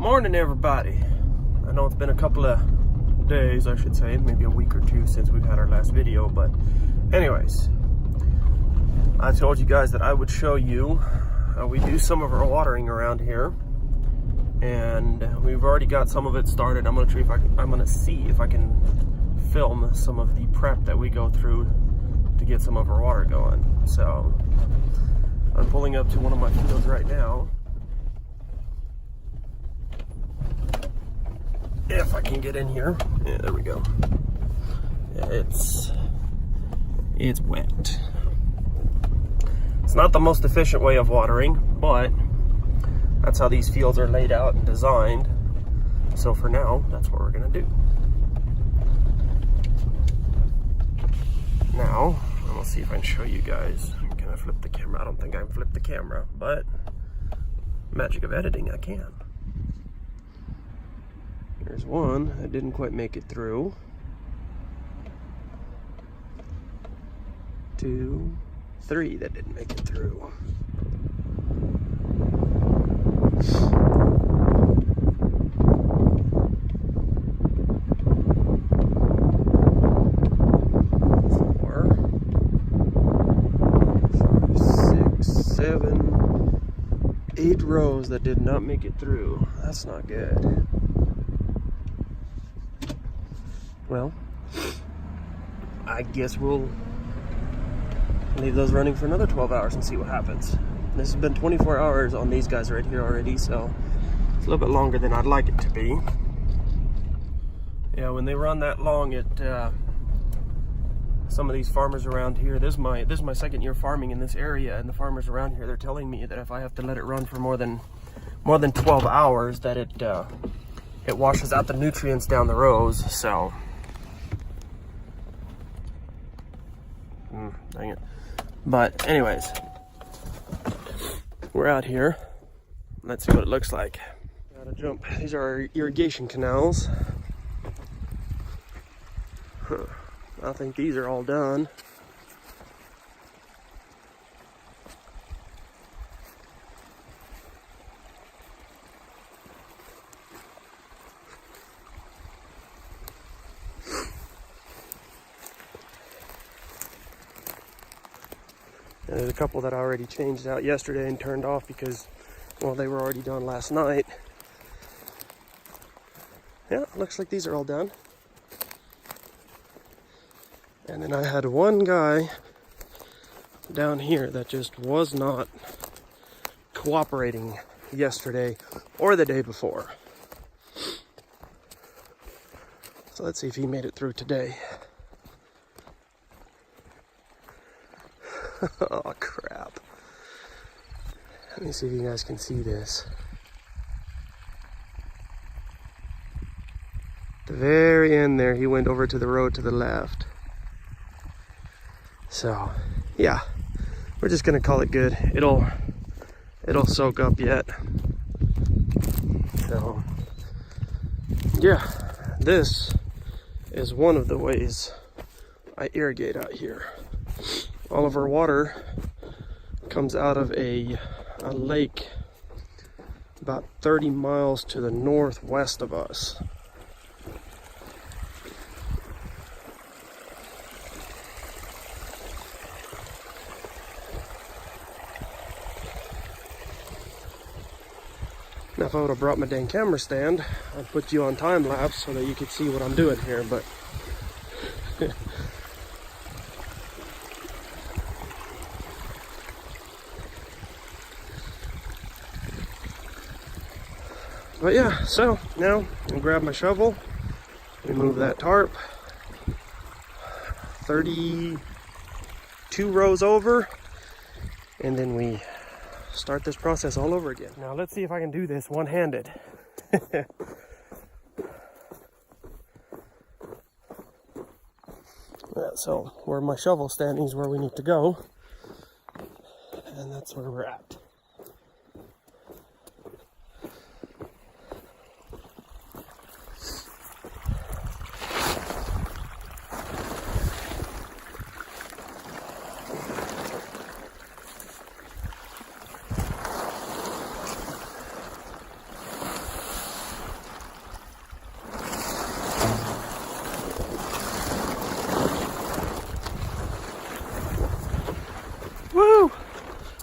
Morning, everybody. I know it's been a couple of days, I should say, maybe a week or two since we've had our last video, but anyways, I told you guys that I would show you how we do some of our watering around here, and we've already got some of it started. I'm gonna see if I can film some of the prep that we go through to get some of our water going. So I'm pulling up to one of my fields right now. If I can get in here. Yeah, there we go. Yeah, it's wet. It's not the most efficient way of watering, but that's how these fields are laid out and designed. So for now, that's what we're gonna do. Now, I'm gonna see if I can show you guys. Can I flip the camera? I don't think I can flip the camera, but magic of editing, I can. There's one that didn't quite make it through. 2, 3 that didn't make it through. 4, 5, 6, 7, 8 rows that did not make it through. That's not good. Well, I guess we'll leave those running for another 12 hours and see what happens. This has been 24 hours on these guys right here already, so it's a little bit longer than I'd like it to be. Yeah, when they run that long, some of these farmers around here, this is my second year farming in this area, and the farmers around here, they're telling me that if I have to let it run for more than 12 hours, that it washes out the nutrients down the rows. So dang it. But anyways, we're out here. Let's see what it looks like. Gotta jump. These are our irrigation canals. I think these are all done. And there's a couple that I already changed out yesterday and turned off because, well, they were already done last night. Yeah, looks like these are all done. And then I had one guy down here that just was not cooperating yesterday or the day before. So let's see if he made it through today. Oh crap. Let me see if you guys can see this. At the very end there, he went over to the road to the left. So, yeah, we're just gonna call it good. It'll soak up yet. So, yeah, this is one of the ways I irrigate out here. All of our water comes out of a lake about 30 miles to the northwest of us. Now, if I would have brought my dang camera stand, I'd put you on time lapse so that you could see what I'm doing here, but But yeah, so now I'll grab my shovel, remove that tarp, 32 rows over, and then we start this process all over again. Now let's see if I can do this one-handed. Yeah, so where my shovel standing is where we need to go, and that's where we're at.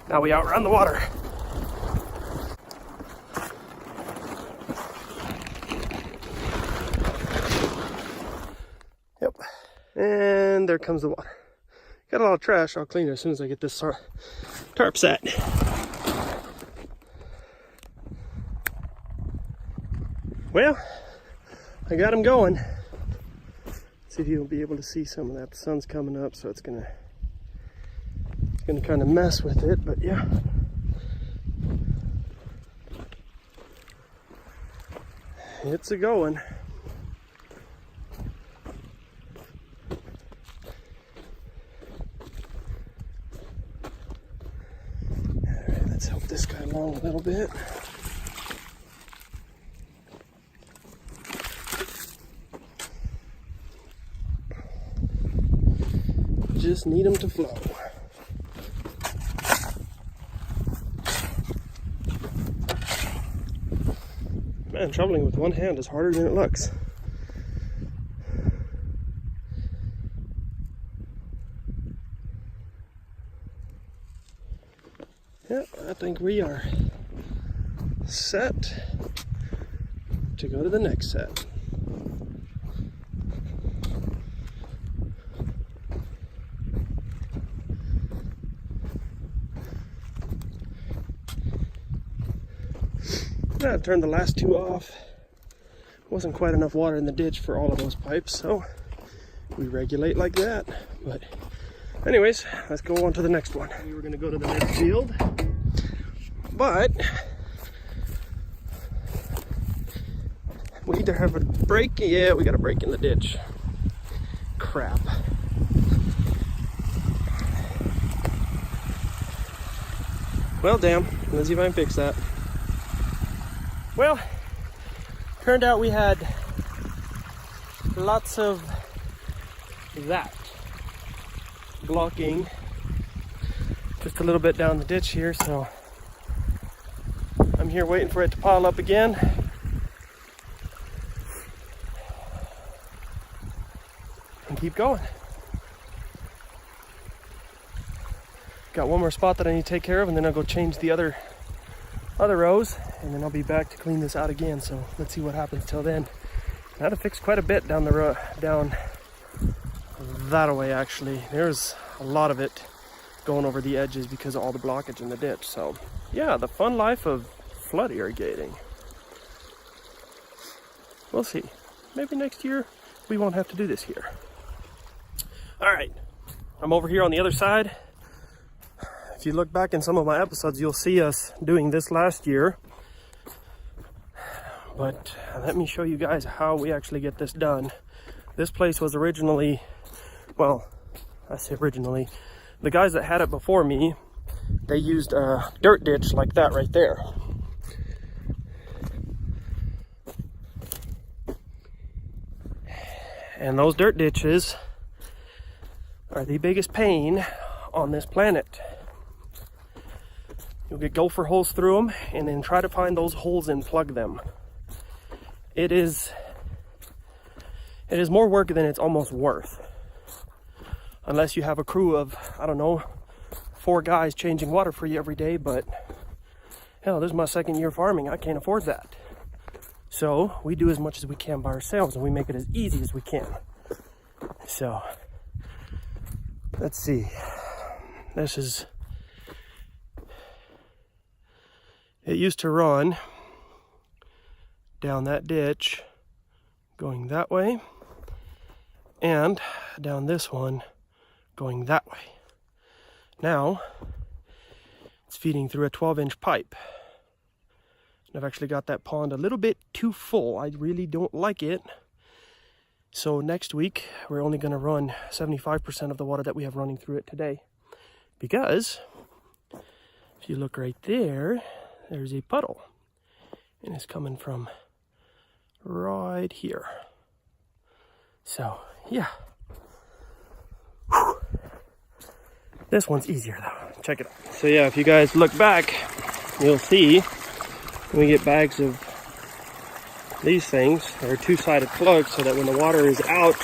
Now we outrun the water. Yep. And there comes the water. Got a lot of trash. I'll clean it as soon as I get this tarp set. Well, I got him going. Let's see if you'll be able to see some of that. The sun's coming up, so it's gonna kind of mess with it, but yeah. It's a going. Alright, let's help this guy along a little bit. Just need them to flow. Man, shoveling with one hand is harder than it looks. Yep, I think we are set to go to the next set. I turned the last two off. Wasn't quite enough water in the ditch for all of those pipes, so we regulate like that. But anyways, let's go on to the next one. We were going to go to the next field, but we either have a break. Yeah, we got a break in the ditch. Crap. Well, damn. Let's see if I can fix that. Well, turned out we had lots of that blocking just a little bit down the ditch here, so I'm here waiting for it to pile up again. And keep going. Got one more spot that I need to take care of, and then I'll go change the other rows, and then I'll be back to clean this out again. So let's see what happens till then. I had to fix quite a bit down the road, down that way actually. There's a lot of it going over the edges because of all the blockage in the ditch. So yeah, the fun life of flood irrigating. We'll see. Maybe next year we won't have to do this here. All right, I'm over here on the other side. If you look back in some of my episodes, you'll see us doing this last year. But let me show you guys how we actually get this done. This place was originally, well, I say originally, the guys that had it before me, they used a dirt ditch like that right there. And those dirt ditches are the biggest pain on this planet. You'll get gopher holes through them and then try to find those holes and plug them. It is more work than it's almost worth. Unless you have a crew of, I don't know, 4 guys changing water for you every day, but hell, this is my second year farming. I can't afford that. So we do as much as we can by ourselves, and we make it as easy as we can. So let's see. It used to run down that ditch, going that way, and down this one, going that way. Now, it's feeding through a 12-inch pipe. And I've actually got that pond a little bit too full. I really don't like it. So next week, we're only going to run 75% of the water that we have running through it today. Because, if you look right there, there's a puddle. And it's coming from right here. So, yeah. Whew. This one's easier though. Check it out. So yeah, if you guys look back, you'll see we get bags of these things. They're 2-sided plugs so that when the water is out,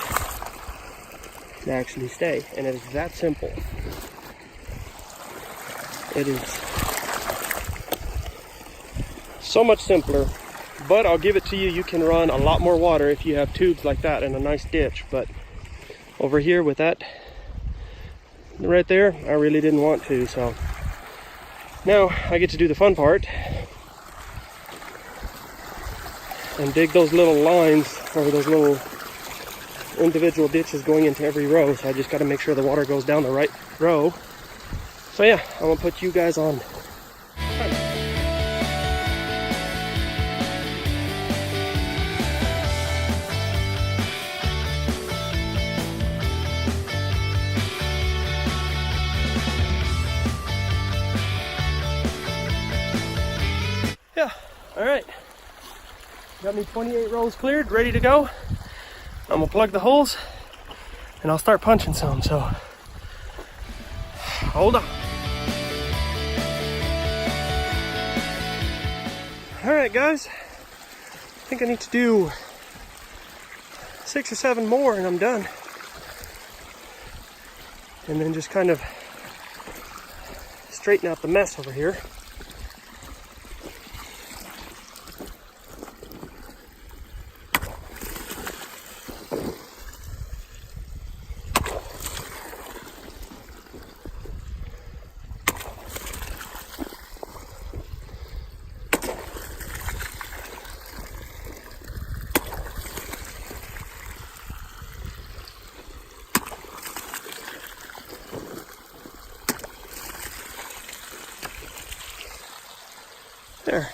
they actually stay. And it is that simple. It is so much simpler, but I'll give it to you, you can run a lot more water if you have tubes like that in a nice ditch. But over here with that right there, I really didn't want to. So now I get to do the fun part and dig those little lines, or those little individual ditches going into every row. So I just got to make sure the water goes down the right row. So yeah, I'm gonna put you guys on. Yeah, all right. Got me 28 rows cleared, ready to go. I'm gonna plug the holes and I'll start punching some, so hold on. All right, guys, I think I need to do 6 or 7 more and I'm done. And then just kind of straighten out the mess over here. There.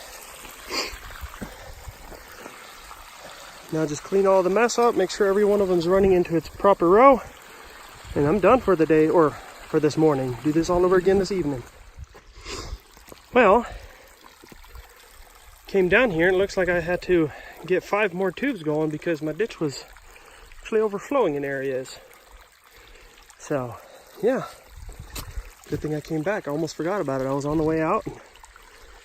Now just clean all the mess up, make sure every one of them is running into its proper row, and I'm done for the day, or for this morning. Do this all over again this evening. Well, came down here and it looks like I had to get 5 more tubes going because my ditch was actually overflowing in areas. So, yeah. Good thing I came back. I almost forgot about it. I was on the way out.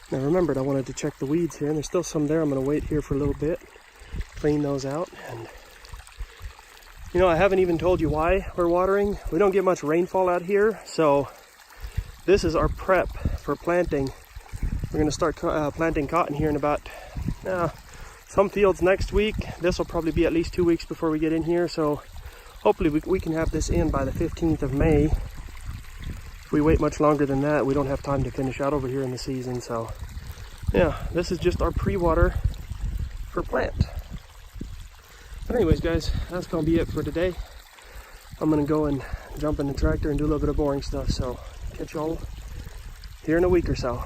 And I remembered I wanted to check the weeds here, and there's still some there. I'm going to wait here for a little bit, clean those out. And you know, I haven't even told you why we're watering. We don't get much rainfall out here, so this is our prep for planting. We're going to start planting cotton here in about some fields next week. This will probably be at least 2 weeks before we get in here, so hopefully we can have this in by the 15th of May. If we wait much longer than that, we don't have time to finish out over here in the season. So yeah, this is just our pre-water for plant. But anyways, guys, that's gonna be it for today. I'm gonna go and jump in the tractor and do a little bit of boring stuff. So catch y'all here in a week or so.